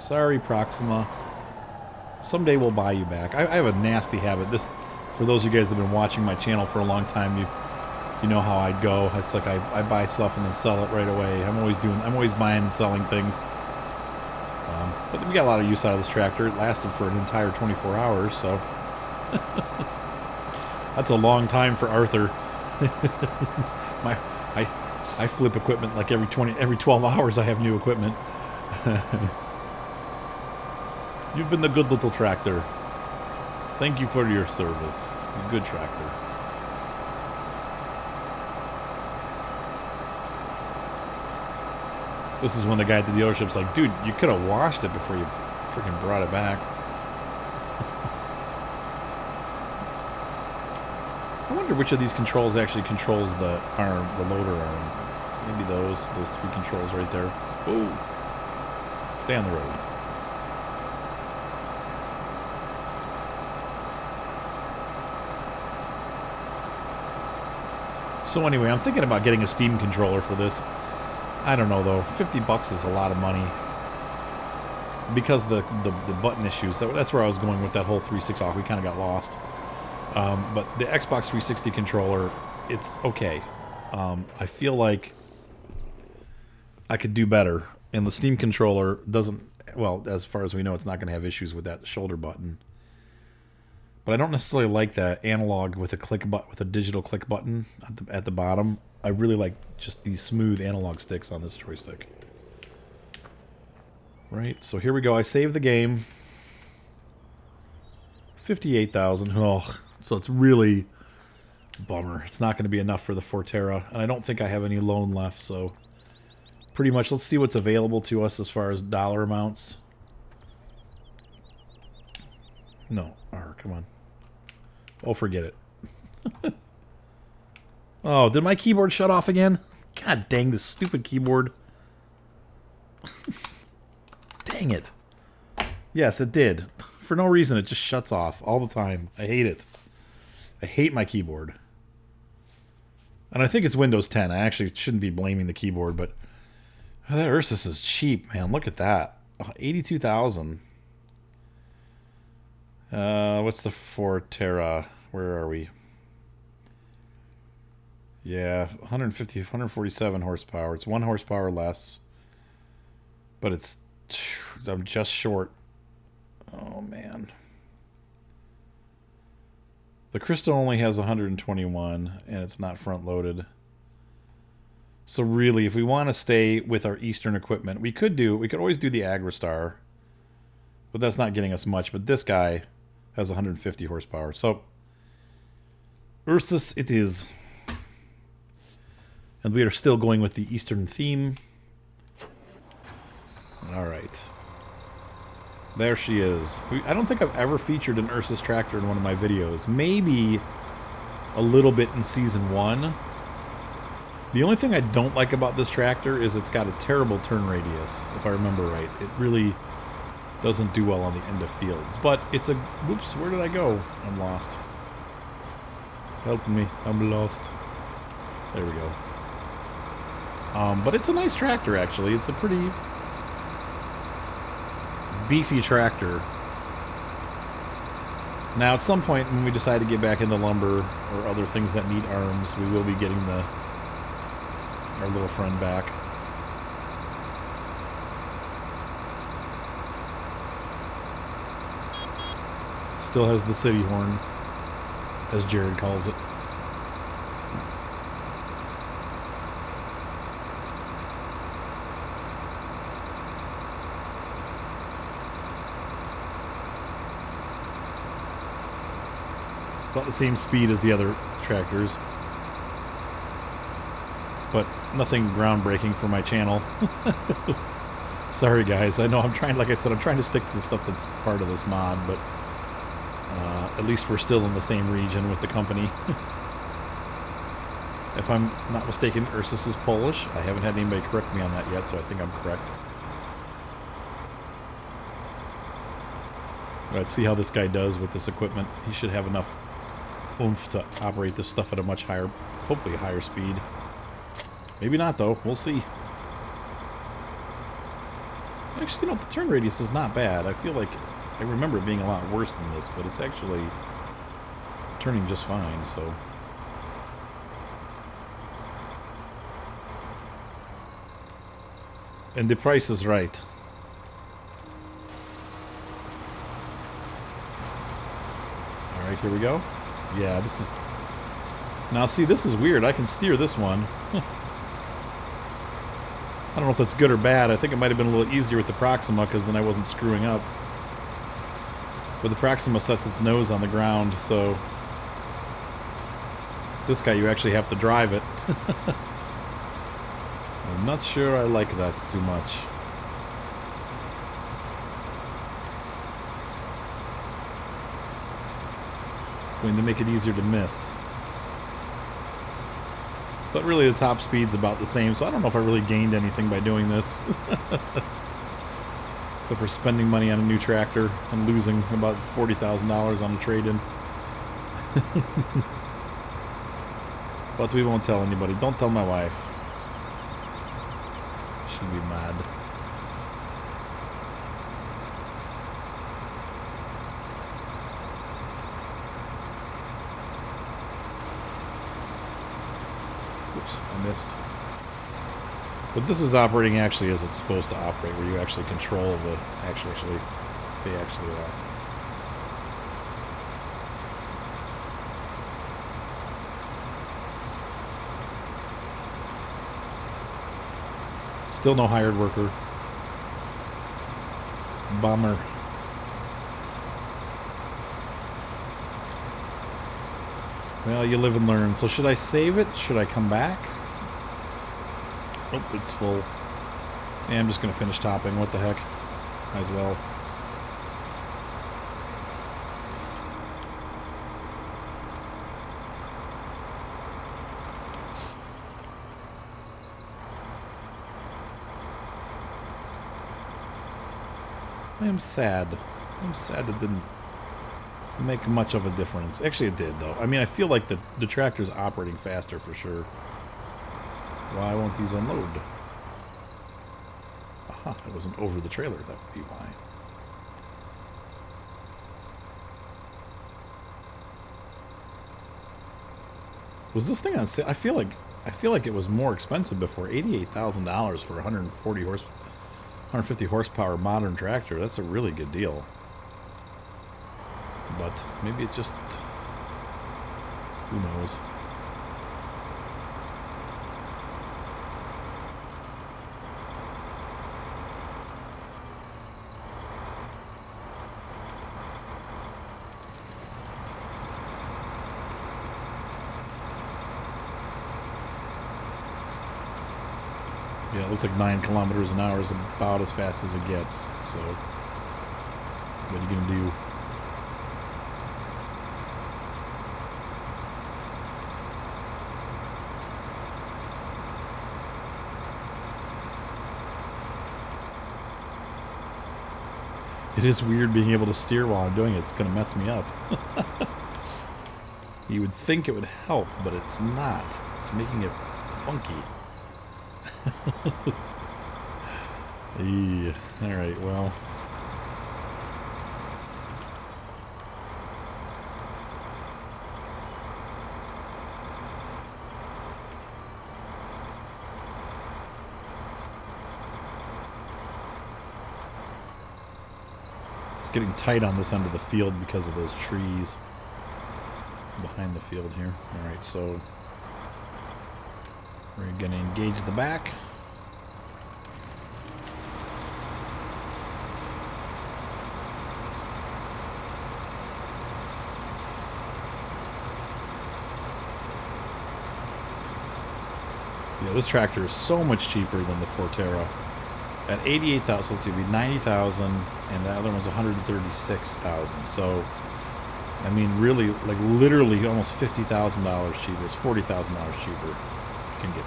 Sorry, Proxima. Someday we'll buy you back. I have a nasty habit. This, for those of you guys that have been watching my channel for a long time, you know how I go. It's like I buy stuff and then sell it right away. I'm always buying and selling things. But we got a lot of use out of this tractor. It lasted for an entire 24 hours, so that's a long time for Arthur. I flip equipment like every 12 hours. I have new equipment. You've been the good little tractor. Thank you for your service. A good tractor. This is when the guy at the dealership's like, dude, you could have washed it before you freaking brought it back. I wonder which of these controls actually controls the arm, the loader arm. Maybe those three controls right there. Ooh. Stay on the road. So anyway, I'm thinking about getting a Steam controller for this. I don't know though. $50 is a lot of money. Because the button issues. That's where I was going with that whole 360 talk. We kind of got lost. But the Xbox 360 controller, it's okay. I feel like I could do better. And the Steam controller doesn't, well, as far as we know, it's not going to have issues with that shoulder button. But I don't necessarily like that analog with a digital click button at the bottom. I really like just these smooth analog sticks on this joystick. Right, so here we go. I saved the game. 58,000. Oh, so it's really a bummer. It's not going to be enough for the Forterra, and I don't think I have any loan left, so pretty much let's see what's available to us as far as dollar amounts. No, come on. Oh, forget it. Oh, did my keyboard shut off again? God dang this stupid keyboard. Dang it. Yes, it did. For no reason, it just shuts off all the time. I hate it. I hate my keyboard. And I think it's Windows 10. I actually shouldn't be blaming the keyboard, but that Ursus is cheap, man. Look at that. 82,000. What's the Forterra? Where are we? Yeah, 147 horsepower. It's 1 horsepower less. But I'm just short. Oh, man. The Crystal only has 121, and it's not front-loaded. So really, if we want to stay with our Eastern equipment, we could always do the Agristar. But that's not getting us much. But this guy has 150 horsepower. So, Ursus it is. And we are still going with the Eastern theme. Alright. There she is. I don't think I've ever featured an Ursus tractor in one of my videos. Maybe a little bit in Season 1. The only thing I don't like about this tractor is it's got a terrible turn radius, if I remember right. It really doesn't do well on the end of fields. But it's a... Whoops, where did I go? I'm lost. Help me. I'm lost. There we go. But it's a nice tractor, actually. It's a pretty beefy tractor. Now, at some point, when we decide to get back into lumber or other things that need arms, we will be getting our little friend back. Still has the city horn, as Jared calls it. About the same speed as the other tractors. But nothing groundbreaking for my channel. Sorry guys, I know I'm trying, like I said, I'm trying to stick to the stuff that's part of this mod, but at least we're still in the same region with the company. If I'm not mistaken, Ursus is Polish. I haven't had anybody correct me on that yet, so I think I'm correct. Let's see how this guy does with this equipment. He should have enough oomph to operate this stuff at a much higher, hopefully a higher speed. Maybe not though, we'll see. Actually, you know, the turn radius is not bad. I feel like I remember it being a lot worse than this, but it's actually turning just fine, so... And the price is right. Alright, here we go. Yeah, this is... Now, see, this is weird. I can steer this one. I don't know if that's good or bad. I think it might have been a little easier with the Proxima, because then I wasn't screwing up. But the Proxima sets its nose on the ground, so... This guy, you actually have to drive it. I'm not sure I like that too much. It's going to make it easier to miss. But really the top speed's about the same, so I don't know if I really gained anything by doing this. Except for spending money on a new tractor and losing about $40,000 on a trade-in. But we won't tell anybody. Don't tell my wife. She'll be mad. Oops, I missed. But this is operating actually as it's supposed to operate, where you actually control the... Actually, say actually a lot. Still no hired worker. Bummer. Well, you live and learn. So should I save it? Should I come back? Oh, it's full. Yeah, I'm just going to finish topping. What the heck? Might as well. I am sad. I'm sad it didn't make much of a difference. Actually, it did, though. I mean, I feel like the tractor's operating faster for sure. Why won't these unload? Aha, it wasn't over the trailer. That would be why. Was this thing on sale? I feel like it was more expensive before. $88,000 for 150 horsepower modern tractor. That's a really good deal. But maybe it just... Who knows? Yeah, it looks like 9 kilometers an hour is about as fast as it gets. So, what are you gonna do? It is weird being able to steer while I'm doing it. It's gonna mess me up. You would think it would help, but it's not. It's making it funky. Yeah. Alright, well. It's getting tight on this end of the field because of those trees behind the field here. Alright, so we're going to engage the back. Yeah, this tractor is so much cheaper than the Forterra. At 88,000, let's see, it'd be 90,000, and the other one's 136,000. So, I mean, really, like literally almost $50,000 cheaper. It's $40,000 cheaper. I can get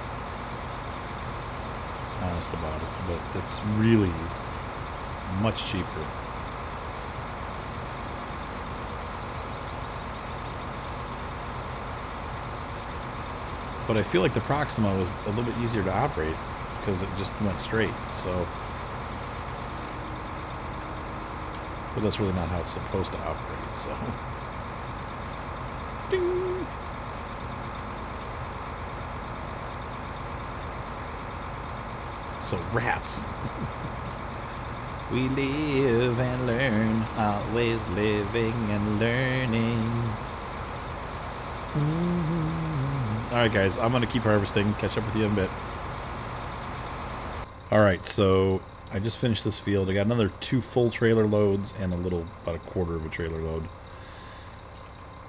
honest about it, but it's really much cheaper. But I feel like the Proxima was a little bit easier to operate because it just went straight. So But that's really not how it's supposed to operate, so. Ding! So rats. We live and learn, always living and learning. Alright guys, I'm going to keep harvesting, catch up with you in a bit. Alright, so I just finished this field. I got another 2 full trailer loads and about a quarter of a trailer load.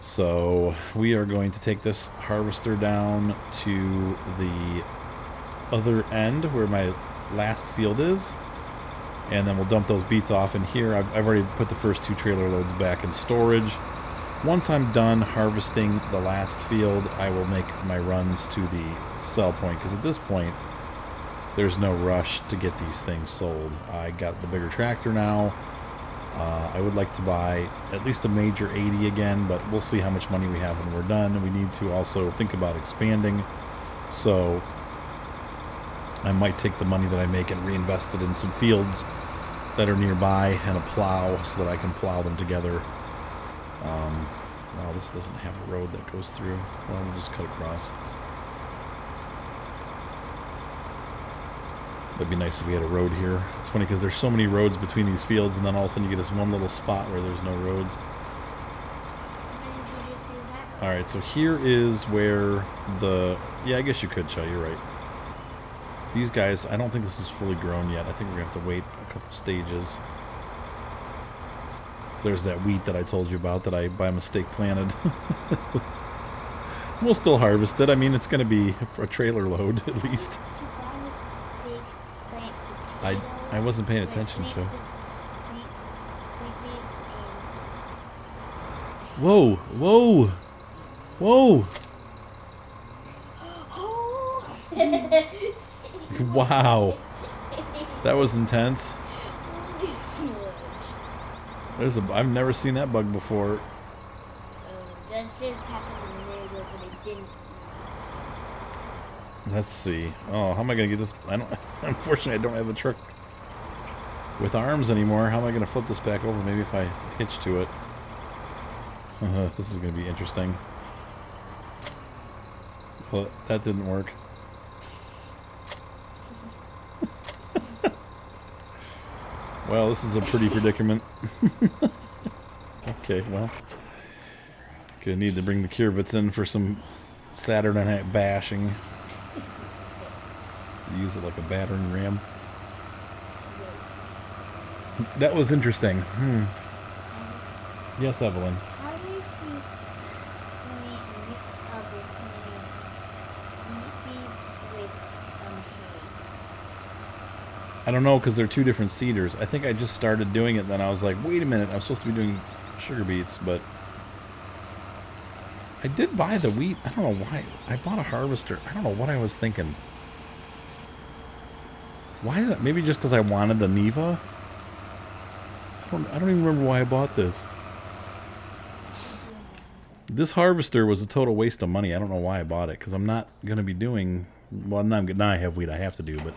So we are going to take this harvester down to the other end where my last field is. And then we'll dump those beets off in here. I've already put the first 2 trailer loads back in storage. Once I'm done harvesting the last field, I will make my runs to the sell point, because at this point, there's no rush to get these things sold. I got the bigger tractor now. I would like to buy at least a major 80 again, but we'll see how much money we have when we're done. And we need to also think about expanding. So I might take the money that I make and reinvest it in some fields that are nearby and a plow so that I can plow them together. Wow, this doesn't have a road that goes through. Well, we'll just cut across. That'd be nice if we had a road here. It's funny because there's so many roads between these fields, and then all of a sudden you get this one little spot where there's no roads. Alright, so here is where the... Yeah, I guess you could, Chai, you're right. These guys, I don't think this is fully grown yet. I think we're going to have to wait a couple stages. There's that wheat that I told you about that I, by mistake, planted. We'll still harvest it. I mean, it's going to be a trailer load, at least. I wasn't paying attention, Joe. Whoa! Whoa! Whoa! Wow. That was intense. I've never seen that bug before. That just happened a minute ago, but it didn't. Let's see. Oh, how am I gonna get this? Unfortunately, I don't have a truck with arms anymore. How am I gonna flip this back over? Maybe if I hitch to it. This is gonna be interesting. Well, that didn't work. Well, this is a pretty predicament. Okay, well. Gonna need to bring the Kiervitz in for some Saturday night bashing. Use it like a battering ram. That was interesting. Yes, Evelyn. How do you keep doing a mix of between sweet beets with hay? I don't know, because they're 2 different seeders. I think I just started doing it, and then I was like, wait a minute, I'm supposed to be doing sugar beets, but I did buy the wheat. I don't know why. I bought a harvester. I don't know what I was thinking. Why did maybe just because I wanted the Niva? I don't even remember why I bought this. This harvester was a total waste of money. I don't know why I bought it, because I'm not going to be doing... Well, now I have wheat I have to do, but...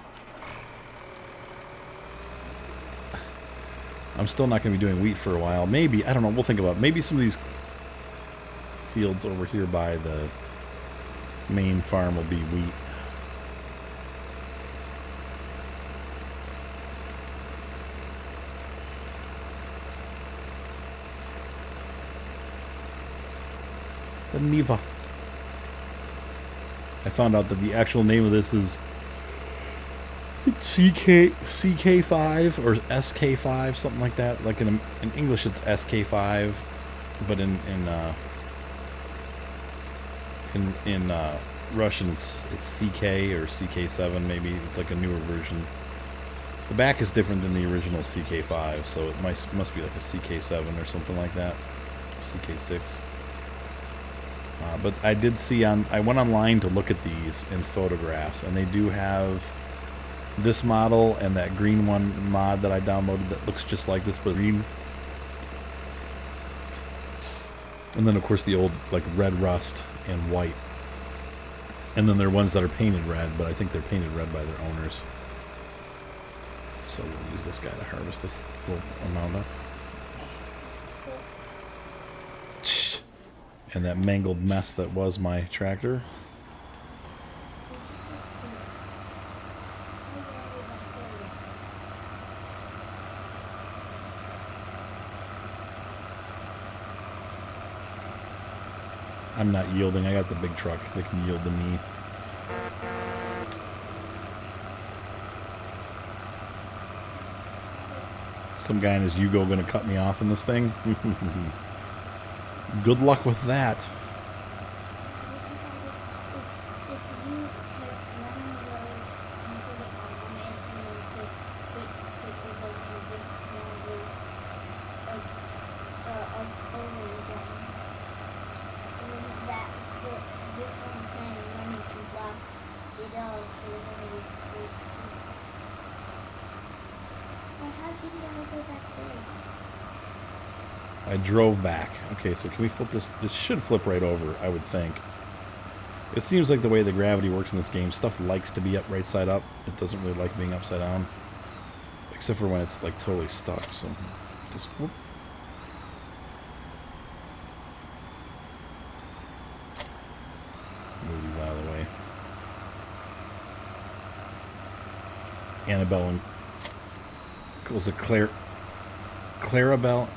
I'm still not going to be doing wheat for a while. Maybe, I don't know, we'll think about it. Maybe some of these fields over here by the main farm will be wheat. The Niva. I found out that the actual name of this is, I think, CK5 or SK5, something like that. Like in English, it's SK5, but in Russian, it's CK or CK7. Maybe it's like a newer version. The back is different than the original CK5, so it must be like a CK7 or something like that, CK6. But I did see I went online to look at these in photographs, and they do have this model and that green one mod that I downloaded that looks just like this, but green. And then, of course, the old, like, red rust and white. And then there are ones that are painted red, but I think they're painted red by their owners. So we'll use this guy to harvest this little amount up. and that mangled mess that was my tractor. I'm not yielding. I got the big truck that can yield to me. Some guy in his Yugo going to cut me off in this thing. Good luck with that. I drove back. Okay, so can we flip this? This should flip right over, I would think. It seems like the way the gravity works in this game, stuff likes to be up right side up. It doesn't really like being upside down. Except for when it's like totally stuck, so just whoop. Move these out of the way. Annabelle and was it Clarabelle?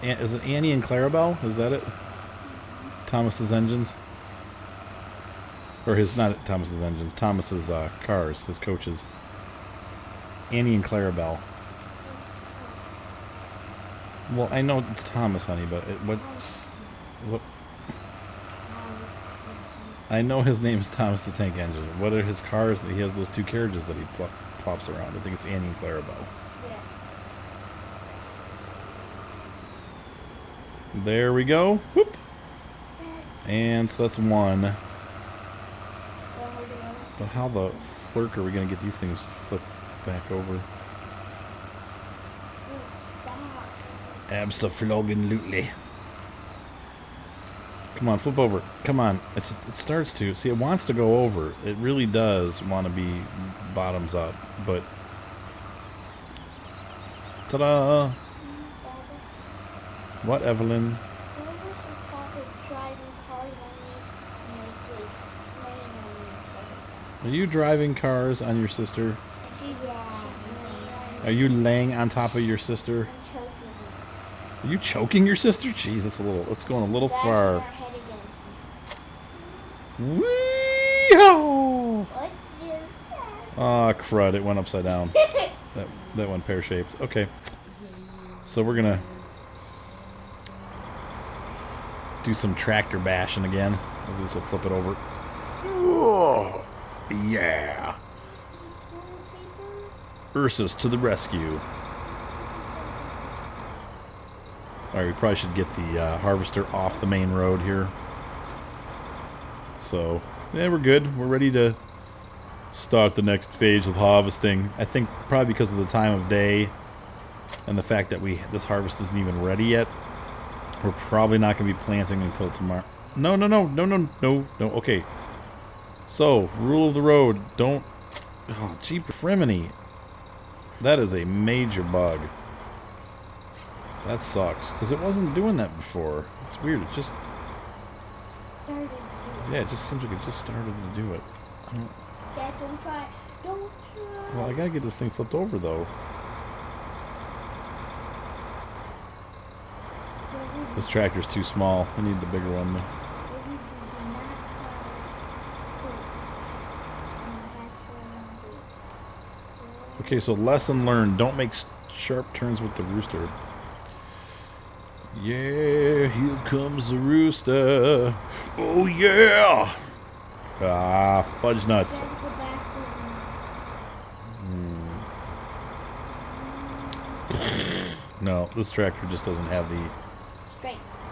Is it Annie and Clarabelle? Is that it? Thomas's engines? Or his, not Thomas's engines, Thomas's cars, his coaches. Annie and Clarabelle. Well, I know it's Thomas, honey, but what? I know his name is Thomas the Tank Engine. What are his cars? He has those two carriages that he plops around. I think it's Annie and Clarabelle. There we go. Whoop. And so that's one. But how the flirk are we going to get these things flipped back over? Abso-flogging-lutely. Come on, flip over. Come on. It starts to. See, it wants to go over. It really does want to be bottoms up. But... ta-da! What, Evelyn? Are you driving cars on your sister? Are you laying on top of your sister? Are you choking your sister? Jeez, that's going a little far. Wee-haw! Oh, crud, it went upside down. That went pear-shaped. Okay. So we're gonna do some tractor bashing again. Maybe this will flip it over. Oh, yeah. Ursus to the rescue. Alright, we probably should get the harvester off the main road here. So, yeah, we're good. We're ready to start the next phase of harvesting. I think probably because of the time of day and the fact that this harvest isn't even ready yet. We're probably not going to be planting until tomorrow. No. Okay. So, rule of the road. Don't... oh, jeepers criminy. That is a major bug. That sucks. Because it wasn't doing that before. It's weird. It just... started to do it. yeah, it just seems like it just started to do it. I don't... Dad, don't try. Don't try. well, I got to get this thing flipped over, though. This tractor's too small. I need the bigger one. Okay, so lesson learned. Don't make sharp turns with the rooster. Yeah, here comes the rooster. Oh, yeah. Ah, fudge nuts. No, this tractor just doesn't have the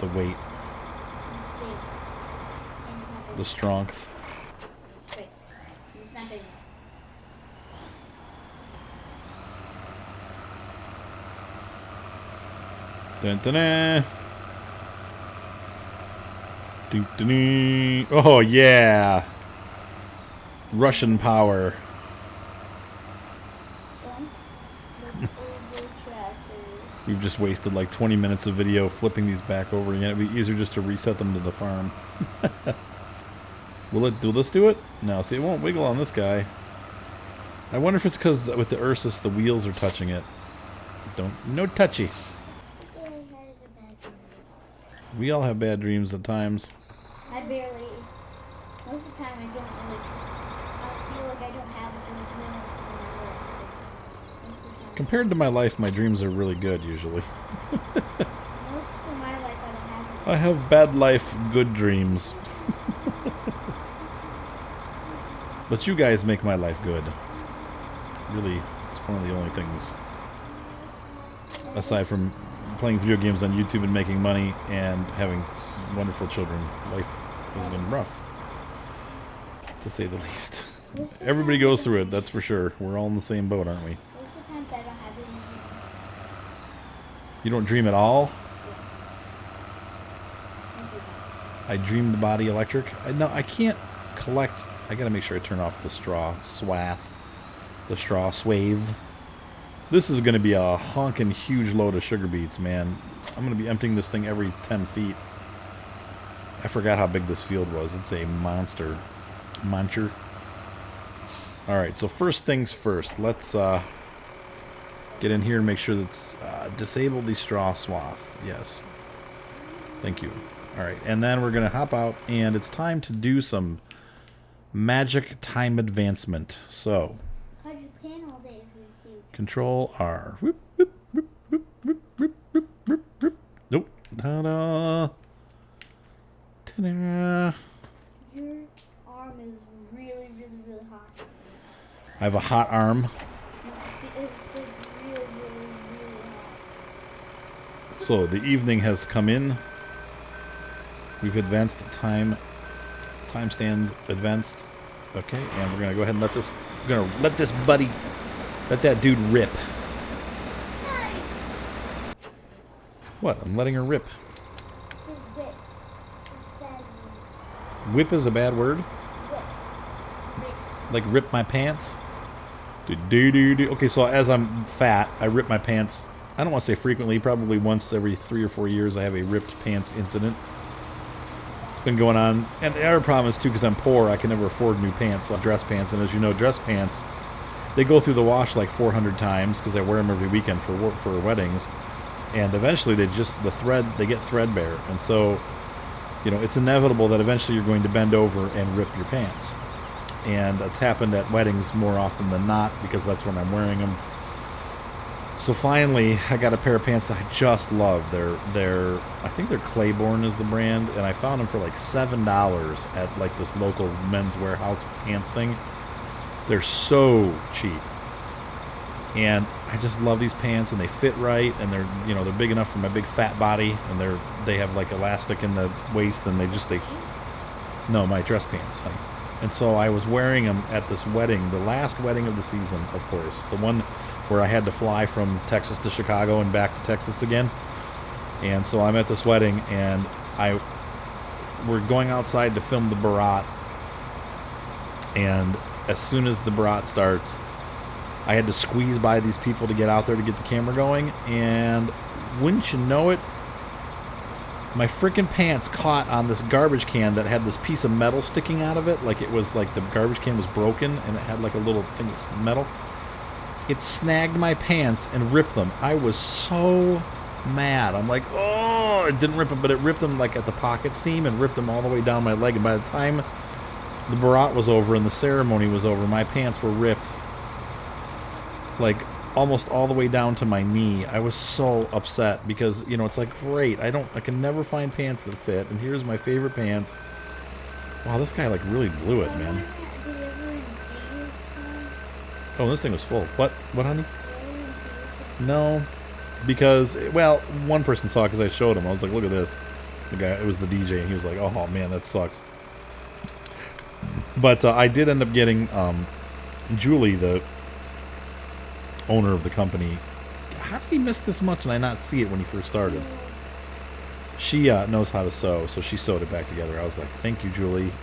weight, the strength. Dun, dun, dun. Dun, dun, dun. Oh yeah, Russian power. Exactly. We've just wasted like 20 minutes of video flipping these back over again. It'd be easier just to reset them to the farm. Will this do it? No, see, it won't wiggle on this guy. I wonder if it's because with the Ursus, the wheels are touching it. No touchy. Yeah, I had a bad dream. We all have bad dreams at times. I barely. Most of the time, I don't like. I feel like I don't have a dream when I work. Most of the time. Compared to my life, my dreams are really good usually. Most of my life, I don't have. I have bad life, good dreams. But you guys make my life good. Really, it's one of the only things. Aside from playing video games on YouTube and making money and having wonderful children, life has been rough, to say the least. Everybody goes through it, that's for sure. We're all in the same boat, aren't we? Most of the times, I don't have any dreams. You don't dream at all? I do. I dream the body electric. No, I can't collect. I gotta make sure I turn off the straw swath. The straw swathe. This is gonna be a honking huge load of sugar beets, man. I'm gonna be emptying this thing every 10 feet. I forgot how big this field was. It's a monster. Muncher. Alright, so first things first. Let's get in here and make sure that's disable the straw swath. Yes. Thank you. Alright, and then we're gonna hop out and it's time to do some magic time advancement. So How'd you pan all day if you cute? Control R. Whoop, whoop, whoop, whoop, whoop, whoop, whoop, whoop, whoop. Nope. Ta-da. Ta-da. Your arm is really, really, really hot. I have a hot arm. It's like really, really, really hot. So the evening has come in. We've advanced time stand advanced. Okay, and we're gonna go ahead and let this buddy, let that dude rip. What? I'm letting her rip. It's whip. It's bad word. Whip is a bad word? Whip. Whip. Like rip my pants? Do. Okay, so as I'm fat, I rip my pants. I don't want to say frequently, probably once every 3 or 4 years I have a ripped pants incident. It's been going on. And the other problem is, too, because I'm poor, I can never afford new pants, so dress pants. And as you know, dress pants, they go through the wash like 400 times because I wear them every weekend for weddings. And eventually they get threadbare. And so, you know, it's inevitable that eventually you're going to bend over and rip your pants. And that's happened at weddings more often than not because that's when I'm wearing them. So finally, I got a pair of pants that I just love. I think they're Claiborne is the brand, and I found them for like $7 at like this local Men's Warehouse pants thing. They're so cheap, and I just love these pants, and they fit right, and they're big enough for my big fat body, and they have like elastic in the waist, and no, my dress pants, honey. And so I was wearing them at this wedding, the last wedding of the season, of course, the one where I had to fly from Texas to Chicago and back to Texas again. And so I'm at this wedding, and we're going outside to film the barat. And as soon as the barat starts, I had to squeeze by these people to get out there to get the camera going. And wouldn't you know it, my freaking pants caught on this garbage can that had this piece of metal sticking out of it. Like it was like the garbage can was broken, and it had like a little thing of metal. It snagged my pants and ripped them. I was so mad. I'm like, oh, it didn't rip them, but it ripped them like at the pocket seam and ripped them all the way down my leg. And by the time the barat was over and the ceremony was over, my pants were ripped like almost all the way down to my knee. I was so upset because, you know, it's like, great, I can never find pants that fit, and here's my favorite pants. Wow, this guy like really blew it, man. Did everyone see you? Oh, this thing was full. What, honey? No, because, well, one person saw it because I showed him. I was like, look at this. The guy, it was the DJ, and he was like, oh man, that sucks. But I did end up getting Julie, the owner of the company. How did he miss this much and I not see it when he first started? She knows how to sew, so she sewed it back together. I was like, thank you, Julie. How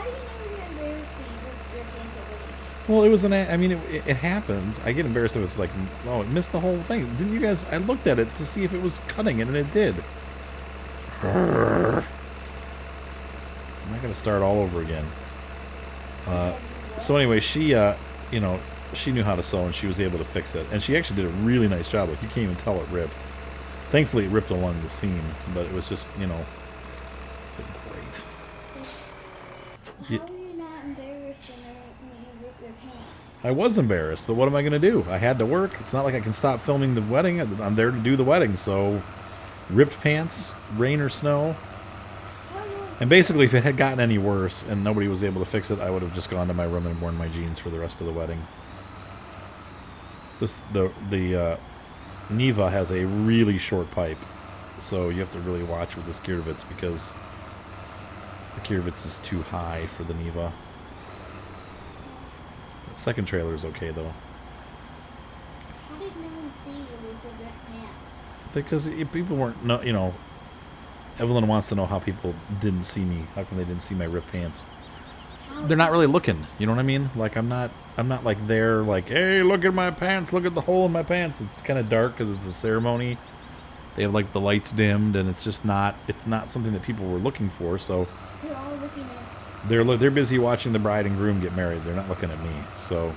do you know your embarrassing your pants are Well, it was I mean, it happens. I get embarrassed if it's like, oh, it missed the whole thing. Didn't you guys? I looked at it to see if it was cutting it, and it did. I'm not gonna start all over again. So anyway, she, you know, she knew how to sew, and she was able to fix it. And she actually did a really nice job. Like, you can't even tell it ripped. Thankfully, it ripped along the seam, but it was just, you know, it's like, great. How are you not embarrassed when you rip your pants? I was embarrassed, but what am I going to do? I had to work. It's not like I can stop filming the wedding. I'm there to do the wedding, so ripped pants, rain or snow. And basically, if it had gotten any worse and nobody was able to fix it, I would have just gone to my room and worn my jeans for the rest of the wedding. The Niva has a really short pipe, so you have to really watch with this Kirvitz because the Kirvitz is too high for the Niva. The second trailer is okay though. How did no one see it was a ripped pant? Because people weren't, no, you know, Evelyn wants to know how people didn't see me. How come they didn't see my ripped pants? They're not really looking. You know what I mean? Like I'm not like there like, hey, look at my pants. Look at the hole in my pants. It's kind of dark because it's a ceremony. They have like the lights dimmed, and it's just not. It's not something that people were looking for. So They're all looking at. they're busy watching the bride and groom get married. They're not looking at me. So,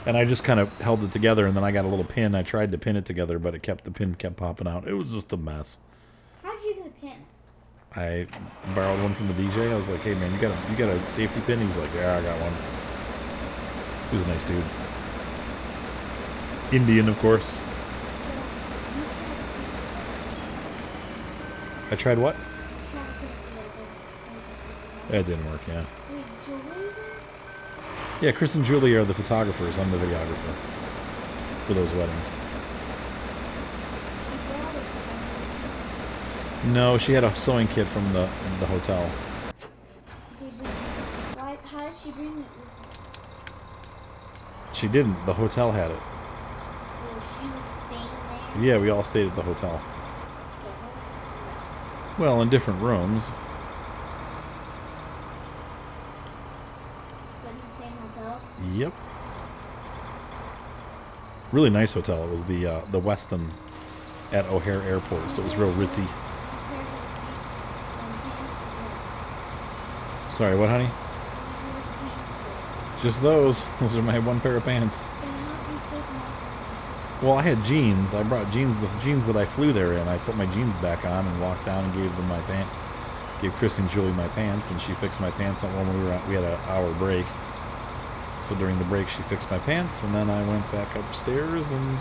and I just kind of held it together, and then I got a little pin. I tried to pin it together, but the pin kept popping out. It was just a mess. How'd you get a pin? I borrowed one from the DJ. I was like, hey man, you got a safety pin? He's like, yeah, I got one. He was a nice dude. Indian, of course. So, I tried what? you tried to put it together. That didn't work, yeah. Wait, Julie? Yeah, Chris and Julie are the photographers. I'm the videographer for those weddings. She brought us No, she had a sewing kit from the hotel. Why? How did she bring it with her? She didn't. The hotel had it. Well, she was staying there. Yeah, we all stayed at the hotel. Well, in different rooms. But in the same hotel. Yep. Really nice hotel. It was the Westin at O'Hare Airport, so it was real ritzy. Sorry, what, honey? Just those. Those are my one pair of pants. Well, I had jeans. I brought jeans, the jeans that I flew there in. I put my jeans back on and walked down and gave them my pants. Gave Chris and Julie my pants, and she fixed my pants up when we had an hour break. So during the break, she fixed my pants, and then I went back upstairs and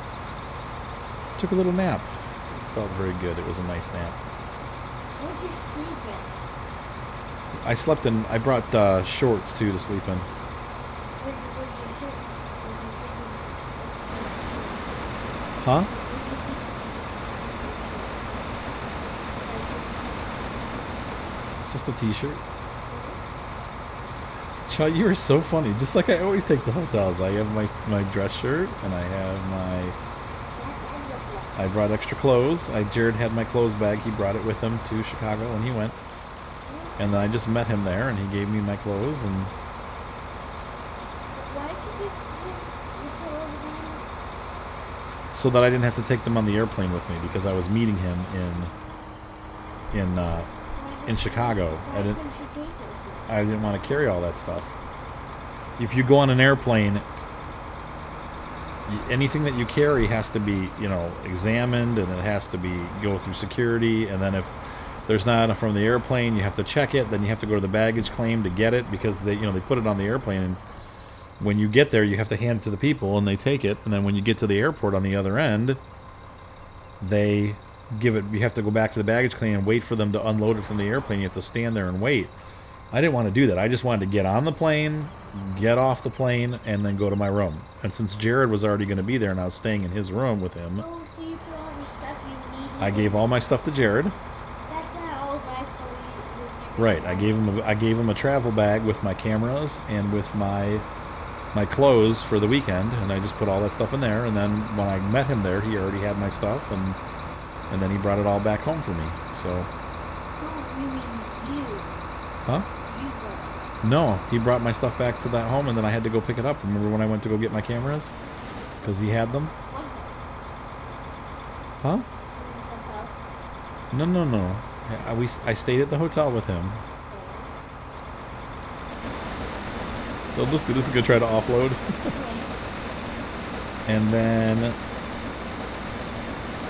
took a little nap. It felt very good. It was a nice nap. Where'd you sleep in? I slept in. I brought shorts too to sleep in. Where'd your shirt? Huh? Just a t-shirt. Chad, you are so funny. Just like I always take the hotels. I have my dress shirt, and I have I brought extra clothes. Jared had my clothes bag. He brought it with him to Chicago when he went. And then I just met him there, and he gave me my clothes, and Why did you give your clothes so that I didn't have to take them on the airplane with me because I was meeting him in Chicago. Why couldn't you take those with I didn't want to carry all that stuff. If you go on an airplane, anything that you carry has to be, examined, and it has to go through security. And then if there's not enough from the airplane, you have to check it. Then you have to go to the baggage claim to get it because they put it on the airplane. And when you get there, you have to hand it to the people, and they take it. And then when you get to the airport on the other end, they give it. You have to go back to the baggage claim and wait for them to unload it from the airplane. You have to stand there and wait. I didn't want to do that. I just wanted to get on the plane, get off the plane, and then go to my room. And since Jared was already going to be there and I was staying in his room with him, Oh, so you put all your stuff you need. I gave all my stuff to Jared. That's not all I saw you with your Right. I gave him a travel bag with my cameras and with my clothes for the weekend, and I just put all that stuff in there. And then when I met him there, he already had my stuff, and then he brought it all back home for me. So, Oh, you mean you. huh? You brought No, he brought my stuff back to that home, and then I had to go pick it up. Remember when I went to go get my cameras? Because he had them? Huh? No, no, no. I stayed at the hotel with him. So this is going to try to offload. And then...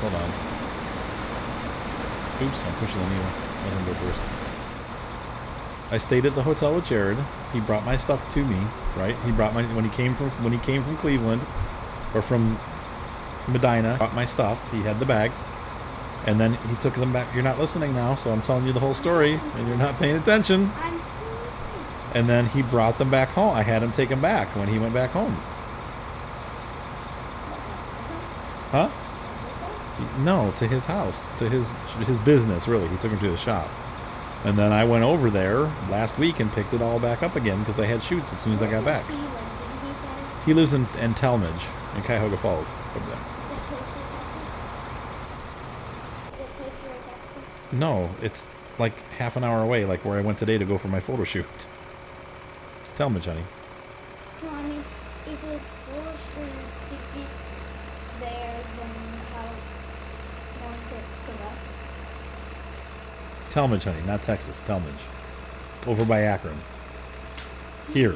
Hold on. Oops, I'm pushing the Niva. Let him go first. I stayed at the hotel with Jared. He brought my stuff to me, right? He brought my when he came from Cleveland or from Medina, brought my stuff. He had the bag. And then he took them back. You're not listening now, so I'm telling you the whole story and you're not paying attention. I'm still listening. And then he brought them back home. I had him take them back when he went back home. Huh? No, to his house, to his business, really. He took him to the shop. And then I went over there last week and picked it all back up again because I had shoots as soon as I got back. He lives in Talmadge, in Cuyahoga Falls. Over there. No, it's like half an hour away, like where I went today to go for my photo shoot. It's Talmadge, honey. No, I mean, if it's closer to get there, then how long is it to us? Talmadge, honey, not Texas. Talmadge. Over by Akron. Here,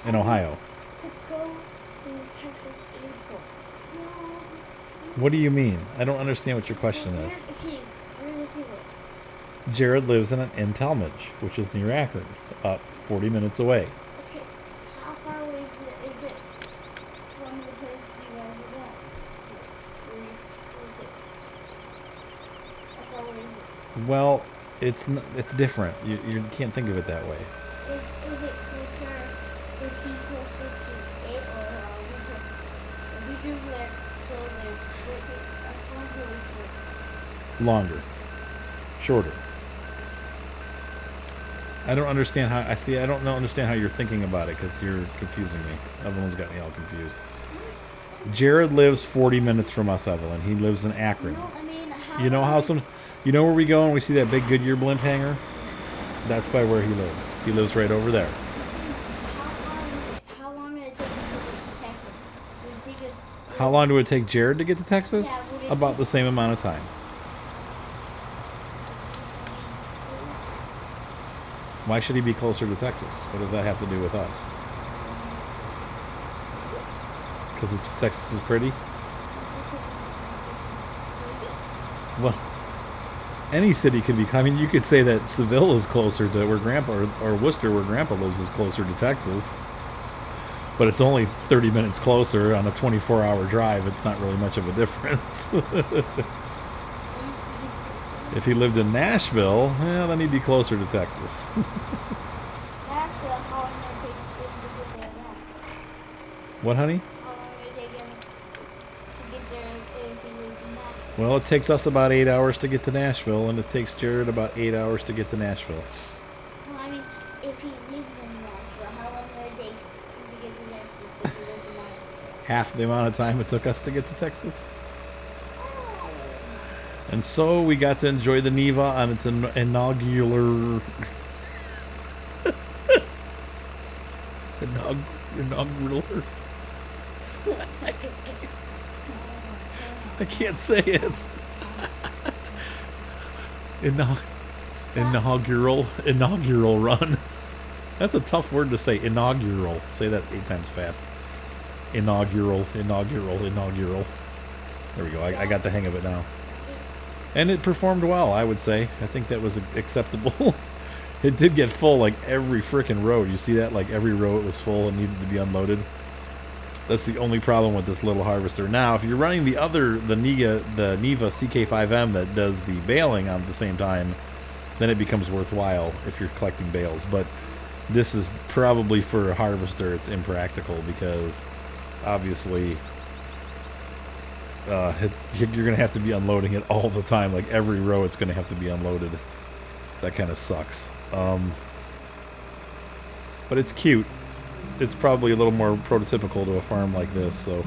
in Ohio. To go to Texas airport. No. What do you mean? I don't understand what your question is. Okay, where does he live? Jared lives in Talmadge, which is near Akron, 40 minutes away. Okay, how far away is it from the place you guys were going? Where is it? How far away is it? Well, it's different. You can't think of it that way. Is it closer? Is he closer to it or are we closer? If we do like go there, longer or short? Longer. Shorter. I don't understand how... I don't understand how you're thinking about it because you're confusing me. Evelyn's got me all confused. Jared lives 40 minutes from us, Evelyn. He lives in Akron. No, I mean, You know where we go and we see that big Goodyear blimp hangar? That's by where he lives. He lives right over there. How long did it take you to get to Texas? Would it take us... How long would it take Jared to get to Texas? Yeah, would it About take- the same amount of time. Why should he be closer to Texas? What does that have to do with us? Because Texas is pretty? Well, any city could be... I mean, you could say that Seville is closer to where Grandpa... Or Worcester, where Grandpa lives, is closer to Texas. But it's only 30 minutes closer on a 24-hour drive. It's not really much of a difference. If he lived in Nashville, then he'd be closer to Texas. Actually, how long did it take him to get there now? What, honey? How long did it take him to get there if he lived in Nashville? Well, it takes us about 8 hours to get to Nashville, and it takes Jared about 8 hours to get to Nashville. No, I mean, if he lived in Nashville, how long would it take him to get to Texas if he lived in Nashville? Half the amount of time it took us to get to Texas. And so we got to enjoy the Niva on its inaugural... inaugural... I can't say it. Inaugural run. That's a tough word to say. Inaugural. Say that 8 times fast. Inaugural. There we go. I got the hang of it now. And it performed well, I would say. I think that was acceptable. It did get full like every frickin' road. You see that? Like every road was full and needed to be unloaded. That's the only problem with this little harvester. Now, if you're running the Niva CK5M that does the baling at the same time, then it becomes worthwhile if you're collecting bales. But this is probably for a harvester, it's impractical because obviously you're going to have to be unloading it all the time. Like every row, it's going to have to be unloaded. That kind of sucks. But it's cute. It's probably a little more prototypical to a farm like this, so